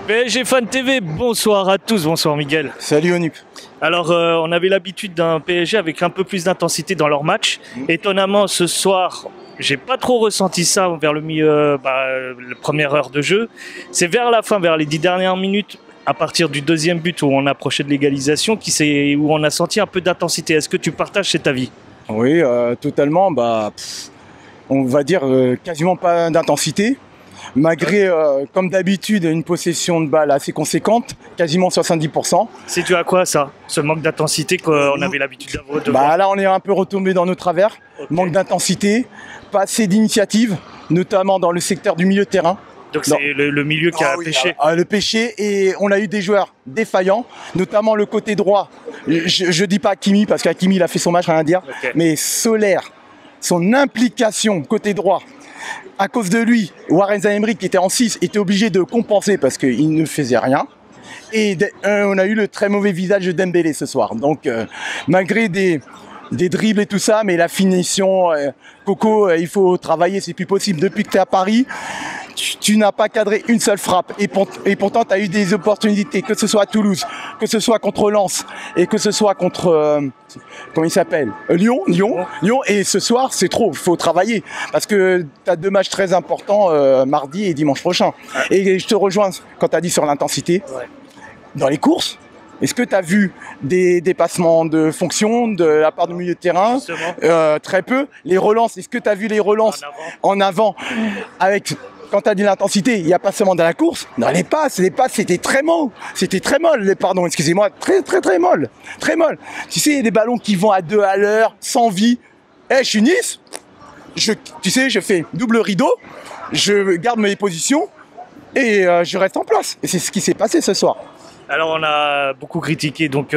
PSG Fan TV, bonsoir à tous, bonsoir Miguel. Salut Onup. Alors on avait l'habitude d'un PSG avec un peu plus d'intensité dans leur match. Étonnamment ce soir, j'ai pas trop ressenti ça vers le milieu, la première heure de jeu. C'est vers la fin, vers les 10 dernières minutes, à partir du deuxième but où on approchait de l'égalisation, où on a senti un peu d'intensité. Est-ce que tu partages cet avis? Oui, totalement. On va dire quasiment pas d'intensité. Malgré, comme d'habitude, une possession de balle assez conséquente, quasiment 70%. C'est dû à quoi ça? Ce manque d'intensité qu'on avait l'habitude d'avoir? Là, on est un peu retombé dans nos travers. Okay. Manque d'intensité, pas assez d'initiative, notamment dans le secteur du milieu de terrain. Donc c'est le milieu qui a péché. Le péché, et on a eu des joueurs défaillants, notamment le côté droit. Je dis pas Hakimi, parce qu'Hakimi il a fait son match, rien à dire. Okay. Mais Solaire, son implication côté droit, à cause de lui, Warren Zaïre qui était en 6 était obligé de compenser parce qu'il ne faisait rien. Et on a eu le très mauvais visage de Dembélé ce soir. Donc malgré des dribbles et tout ça, mais la finition, Coco, il faut travailler, c'est plus possible. Depuis que tu es à Paris, tu n'as pas cadré une seule frappe. Et pourtant, tu as eu des opportunités, que ce soit à Toulouse, que ce soit contre Lens, et que ce soit contre, comment il s'appelle, Lyon. Et ce soir, c'est trop, il faut travailler. Parce que tu as 2 matchs très importants, mardi et dimanche prochain. Et je te rejoins quand tu as dit sur l'intensité. Dans les courses, est-ce que tu as vu des dépassements de fonction de la part du milieu de terrain? Très peu. Les relances, est-ce que tu as vu les relances en avant avec... Quand tu as dit l'intensité, il n'y a pas seulement dans la course, dans les passes c'était très molle. Pardon, excusez-moi, très molle. Très molle. Tu sais, des ballons qui vont à 2 à l'heure, sans vie. Je suis Nice, je fais double rideau, je garde mes positions et je reste en place. Et c'est ce qui s'est passé ce soir. Alors on a beaucoup critiqué donc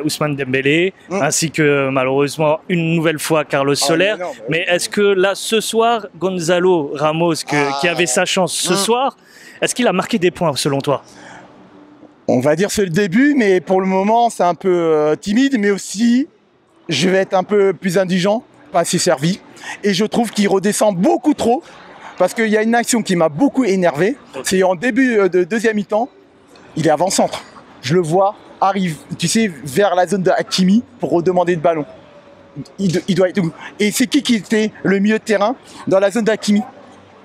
Ousmane Dembélé, ainsi que malheureusement une nouvelle fois Carlos Soler. Mais est-ce que là ce soir, Gonzalo Ramos, qui avait sa chance ce soir, est-ce qu'il a marqué des points selon toi? On va dire c'est le début, mais pour le moment c'est un peu timide, mais aussi je vais être un peu plus indigent, pas assez servi. Et je trouve qu'il redescend beaucoup trop, parce qu'il y a une action qui m'a beaucoup énervé. C'est en début de deuxième mi-temps. Il est avant-centre. Je le vois, arrive, tu sais, vers la zone de Hakimi pour redemander le ballon. Il doit être où? Et c'est qui était le milieu de terrain dans la zone d'Hakimi?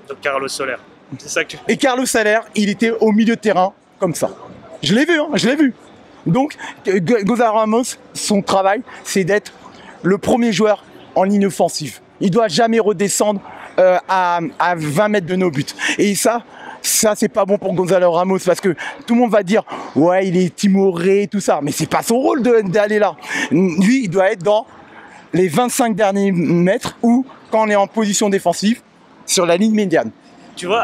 Donc Carlos Soler. C'est ça que tu... Et Carlos Soler, il était au milieu de terrain comme ça. Je l'ai vu, Donc, Gonzalo Ramos, son travail, c'est d'être le premier joueur en ligne offensive. Il doit jamais redescendre à 20 mètres de nos buts. Et ça, c'est pas bon pour Gonzalo Ramos parce que tout le monde va dire ouais, il est timoré, tout ça, mais c'est pas son rôle d'aller là. Lui, il doit être dans les 25 derniers mètres ou quand on est en position défensive sur la ligne médiane. Tu vois,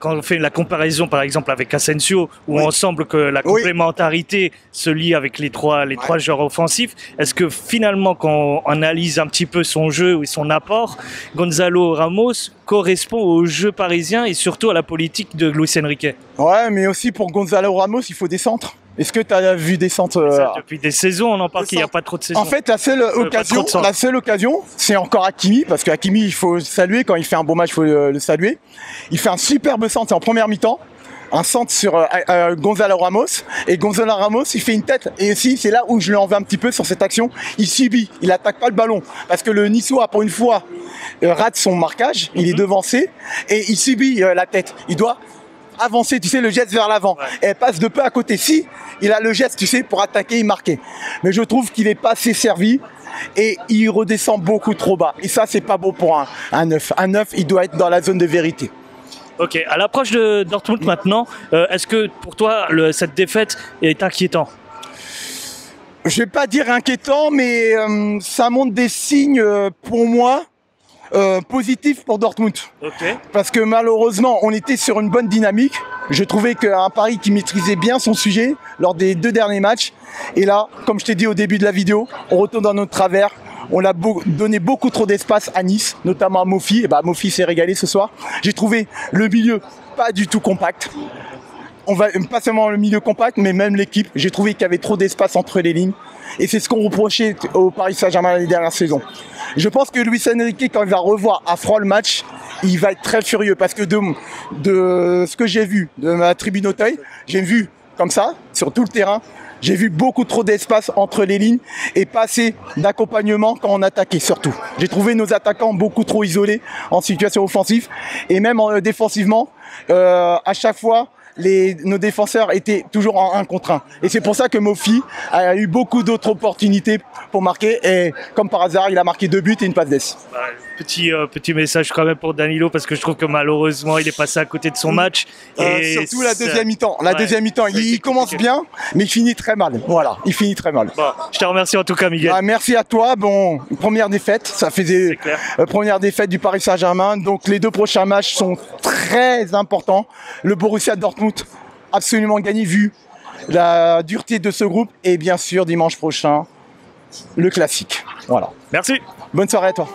quand on fait la comparaison par exemple avec Asensio, où on semble que la complémentarité se lie avec les trois joueurs offensifs, est-ce que finalement quand on analyse un petit peu son jeu et son apport, Gonzalo Ramos correspond au jeu parisien et surtout à la politique de Luis Enrique? Ouais, mais aussi pour Gonzalo Ramos, il faut des centres. Est-ce que tu as vu des centres Depuis des saisons, on en parle qu'il n'y a pas trop de saisons. En fait, la seule occasion, c'est encore Hakimi, parce que Hakimi, il faut saluer, quand il fait un bon match, il faut le saluer. Il fait un superbe centre, c'est en première mi-temps, un centre sur Gonzalo Ramos, et Gonzalo Ramos, il fait une tête, et aussi, c'est là où je lui en veux un petit peu sur cette action, il subit, il attaque pas le ballon, parce que le Niçois, pour une fois, rate son marquage, il est devancé, et il subit la tête. Il doit avancer, tu sais, le geste vers l'avant. Et elle passe de peu à côté. Si, il a le geste, tu sais, pour attaquer et marquer. Mais je trouve qu'il est pas assez servi et il redescend beaucoup trop bas. Et ça, c'est pas beau pour un 9. Un 9, il doit être dans la zone de vérité. Ok, à l'approche de Dortmund maintenant, est-ce que pour toi, cette défaite est inquiétant? Je vais pas dire inquiétant, mais ça montre des signes pour moi positif pour Dortmund. Parce que malheureusement, on était sur une bonne dynamique. Je trouvais qu'un Paris qui maîtrisait bien son sujet lors des 2 derniers matchs. Et là, comme je t'ai dit au début de la vidéo, on retourne dans notre travers. On a donné beaucoup trop d'espace à Nice, notamment à Mofi. Et Mofi s'est régalé ce soir. J'ai trouvé le milieu pas du tout compact. on va pas seulement le milieu compact, mais même l'équipe. J'ai trouvé qu'il y avait trop d'espace entre les lignes. Et c'est ce qu'on reprochait au Paris Saint-Germain les dernières saisons. Je pense que Luis Enrique, quand il va revoir à froid le match, il va être très furieux parce que de ce que j'ai vu de ma tribune Auteuil, j'ai vu comme ça, sur tout le terrain, j'ai vu beaucoup trop d'espace entre les lignes et pas assez d'accompagnement quand on attaquait surtout. J'ai trouvé nos attaquants beaucoup trop isolés en situation offensive et même défensivement, à chaque fois, nos défenseurs étaient toujours en 1 contre 1. Et c'est pour ça que Mofi a eu beaucoup d'autres opportunités pour marquer. Et comme par hasard, il a marqué 2 buts et une passe d'ess. Petit message quand même pour Danilo, parce que je trouve que malheureusement, il est passé à côté de son match. Et surtout la deuxième mi-temps. La deuxième mi-temps, il commence bien, mais il finit très mal. Voilà, il finit très mal. Bon, je te remercie en tout cas, Miguel. Merci à toi. Bon, première défaite. Ça faisait première défaite du Paris Saint-Germain. Donc les 2 prochains matchs sont très importants. Le Borussia Dortmund absolument gagné vu la dureté de ce groupe et bien sûr dimanche prochain le classique. Voilà. Merci. Bonne soirée à toi.